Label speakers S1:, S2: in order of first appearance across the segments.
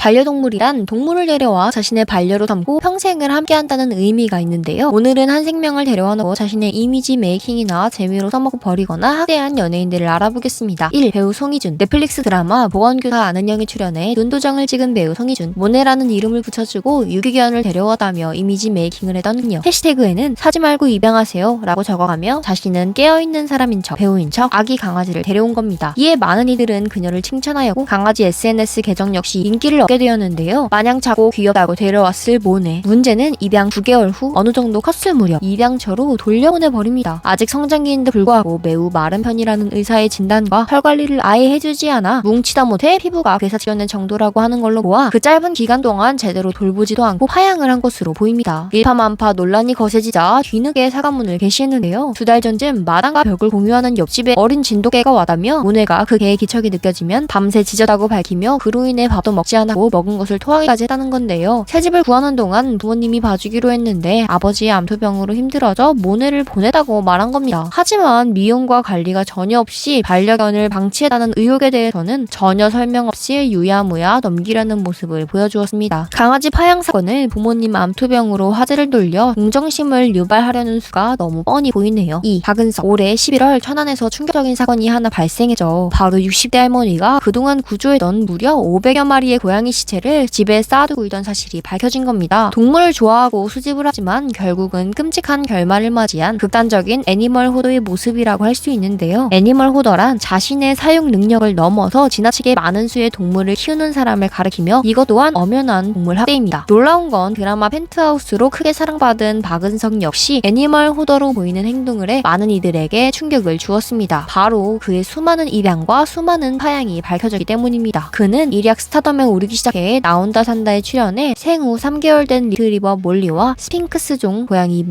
S1: 반려동물이란 동물을 데려와 자신의 반려로 삼고 평생을 함께한다는 의미가 있는데요. 오늘은 한 생명을 데려와 놓고 자신의 이미지 메이킹이나 재미로 써먹어 버리거나 학대한 연예인들을 알아보겠습니다. 1. 배우 송희준. 넷플릭스 드라마 보건교사 아는 형이 출연해 눈도장을 찍은 배우 송희준. 모네라는 이름을 붙여주고 유기견을 데려와다며 이미지 메이킹을 했던 그녀. 해시태그에는 사지 말고 입양하세요 라고 적어가며 자신은 깨어있는 사람인 척, 배우인 척 아기 강아지를 데려온 겁니다. 이에 많은 이들은 그녀를 칭찬하였고 강아지 SNS 계정 역시 인기를 얻게 되었는데요. 마냥 작고 귀엽다고 데려왔을 모네. 문제는 입양 9개월 후 어느 정도 컸을 무렵 입양처로 돌려보내버립니다. 아직 성장기인데 불구하고 매우 마른 편이라는 의사의 진단과 털 관리를 아예 해주지 않아 뭉치다 못해 피부가 괴사지었는 정도라고 하는 걸로 보아 그 짧은 기간 동안 제대로 돌보지도 않고 파양을 한 것으로 보입니다. 일파만파 논란이 거세지자 뒤늦게 사과문을 게시했는데요. 2달 전쯤 마당과 벽을 공유하는 옆집에 어린 진돗개가 와다며 모네가 그 개의 기척이 느껴지면 밤새 짖었다고 밝히며 그로 인해 밥도 먹지 않았고 먹은 것을 토하기까지 했다는 건데요. 새집을 구하는 동안 부모님이 봐주기로 했는데 아버지의 암투병으로 힘들어져 모네를 보내다고 말한 겁니다. 하지만 미용과 관리가 전혀 없이 반려견을 방치했다는 의혹에 대해서는 전혀 설명 없이 유야무야 넘기려는 모습을 보여주었습니다. 강아지 파양 사건을 부모님 암투병으로 화제를 돌려 동정심을 유발하려는 수가 너무 뻔히 보이네요. 2. 박은석. 올해 11월 천안에서 충격적인 사건이 하나 발생했죠. 바로 60대 할머니가 그동안 구조했던 무려 500여 마리의 고양이 시체를 집에 쌓아두고 있던 사실이 밝혀진 겁니다. 동물을 좋아하고 수집을 하지만 결국은 끔찍한 결말을 맞이한 극단적인 애니멀 호더의 모습이라고 할 수 있는데요. 애니멀 호더란 자신의 사육 능력을 넘어서 지나치게 많은 수의 동물을 키우는 사람을 가리키며 이것 또한 엄연한 동물 학대입니다. 놀라운 건 드라마 펜트하우스로 크게 사랑받은 박은석 역시 애니멀 호더로 보이는 행동을 해 많은 이들에게 충격을 주었습니다. 바로 그의 수많은 입양과 수많은 파양이 밝혀졌기 때문입니다. 그는 일약 스타덤에 오르기 시작해 나온다 산다에 출연해 생후 3개월 된 리트리버 몰리와 스핑크스종 고양이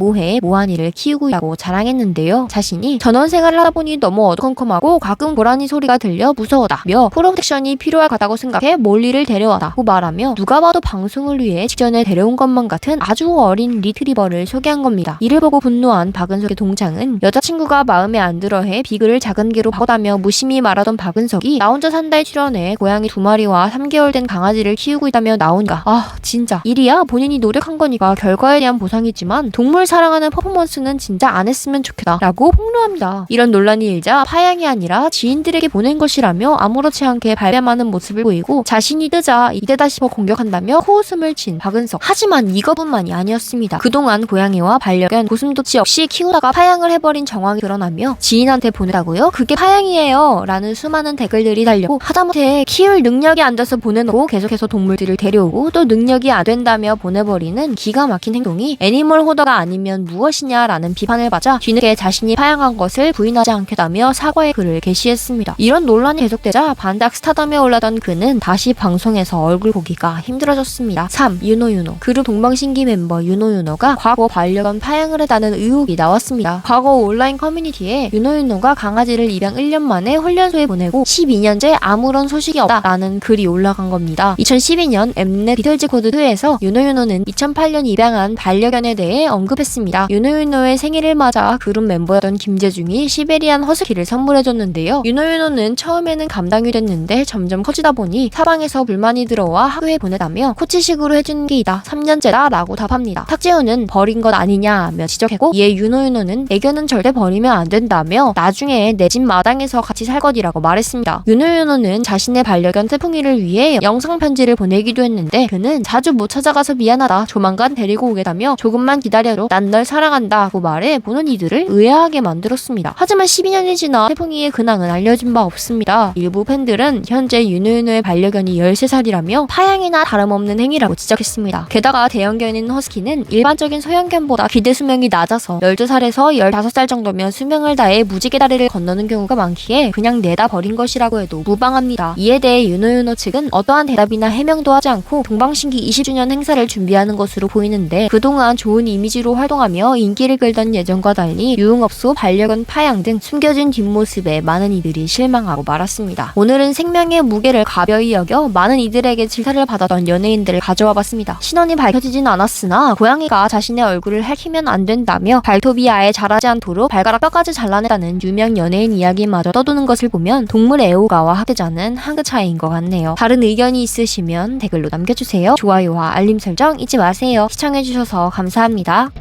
S1: 모한이를 키우고 있다고 자랑했는데요. 자신이 전원 생활을 하다 보니 너무 어두컴컴하고 가끔 고라니 소리가 들려 무서워다며 프로텍션이 필요할 것 같다고 생각해 몰리를 데려왔다고 말하며 누가 봐도 방송을 위해 직전에 데려온 것만 같은 아주 어린 리트리버를 소개한 겁니다. 이를 보고 분노한 박은석의 동창은 여자친구가 마음에 안 들어해 비글을 작은 개로 바꿔다며 무심히 말하던 박은석이 나 혼자 산다에 출연해 고양이 2마리와 3개월 된 강아지를 키우고 있다며 나오니까 진짜 일이야 본인이 노력한 거니까 결과에 대한 보상이지만 동물 사랑하는 퍼포먼스는 진짜 안 했으면 좋겠다 라고 폭로합니다. 이런 논란이 일자 파양이 아니라 지인들에게 보낸 것이라며 아무렇지 않게 발뺌하는 모습을 보이고 자신이 뜨자 이때다 싶어 공격한다며 코웃음을 친 박은석. 하지만 이것뿐만이 아니었습니다. 그동안 고양이와 반려견 고슴도치 역시 키우다가 파양을 해버린 정황이 드러나며 지인한테 보내다고요? 그게 파양이에요 라는 수많은 댓글들이 달렸고 하다못해 키울 능력이 안 돼서 보내놓고 계속해서 동물들을 데려오고 또 능력이 안 된다며 보내버리는 기가 막힌 행동이 애니멀 호더가 아니면 무엇이냐라는 비판을 받아 뒤늦게 자신이 파양한 것을 부인하지 않겠다며 사과의 글을 게시했습니다. 이런 논란이 계속되자 반닥 스타덤에 올라던 그는 다시 방송에서 얼굴 보기가 힘들어졌습니다. 3. 윤호윤호. 그룹 동방신기 멤버 윤호윤호가 과거 반려견 파양을 했다는 의혹이 나왔습니다. 과거 온라인 커뮤니티에 윤호윤호가 강아지를 입양 1년 만에 훈련소에 보내고 12년째 아무런 소식이 없다라는 글이 올라간 겁니다. 2012년 엠넷 비틀즈 코드 2에서 윤호윤호는 2008년 입양한 반려견에 대해 언급했습니다. 윤호윤호의 생일을 맞아 그룹 멤버였던 김재중이 시베리안 허스키를 선물해줬는데요. 윤호윤호는 처음에는 감당이 됐는데 점점 커지다 보니 사방에서 불만이 들어와 학교에 보내다며 코치식으로 해주는 게 이다 3년째다 라고 답합니다. 탁재훈은 버린 것 아니냐며 지적했고 이에 윤호윤호는 애견은 절대 버리면 안 된다며 나중에 내 집 마당에서 같이 살 것이라고 말했습니다. 윤호윤호는 자신의 반려견 태풍이를 위해 영상 편지를 보내기도 했는데 그는 자주 못 찾아가서 미안하다 조만간 데리고 오겠다며 조금만 기다려도 난 널 사랑한다 하고 말해 보는 이들을 의아하게 만들었습니다. 하지만 12년이 지나 태풍이의 근황은 알려진 바 없습니다. 일부 팬들은 현재 윤호윤호의 반려견이 13살이라며 파양이나 다름없는 행위라고 지적했습니다. 게다가 대형견인 허스키는 일반적인 소형견보다 기대 수명이 낮아서 12살에서 15살 정도면 수명을 다해 무지개 다리를 건너는 경우가 많기에 그냥 내다 버린 것이라고 해도 무방합니다. 이에 대해 윤호윤호 측은 어떠한 대답이나 해명도 하지 않고 동방신기 20주년 행사를 준비하는 것으로 보이는데 그동안 좋은 이미지로 활동하며 인기를 끌던 예전과 달리 유흥업소, 반려견 파양 등 숨겨진 뒷모습에 많은 이들이 실망하고 말았습니다. 오늘은 생명의 무게를 가벼이 여겨 많은 이들에게 질타를 받았던 연예인들을 가져와 봤습니다. 신원이 밝혀지진 않았으나 고양이가 자신의 얼굴을 핥히면 안 된다며 발톱이 아예 자라지 않도록 발가락 뼈까지 잘라냈다는 유명 연예인 이야기마저 떠도는 것을 보면 동물 애호가와 학대자는 한 끗 차이인 것 같네요. 다른 의견이 있으면 있으시면 댓글로 남겨주세요. 좋아요와 알림 설정 잊지 마세요. 시청해주셔서 감사합니다.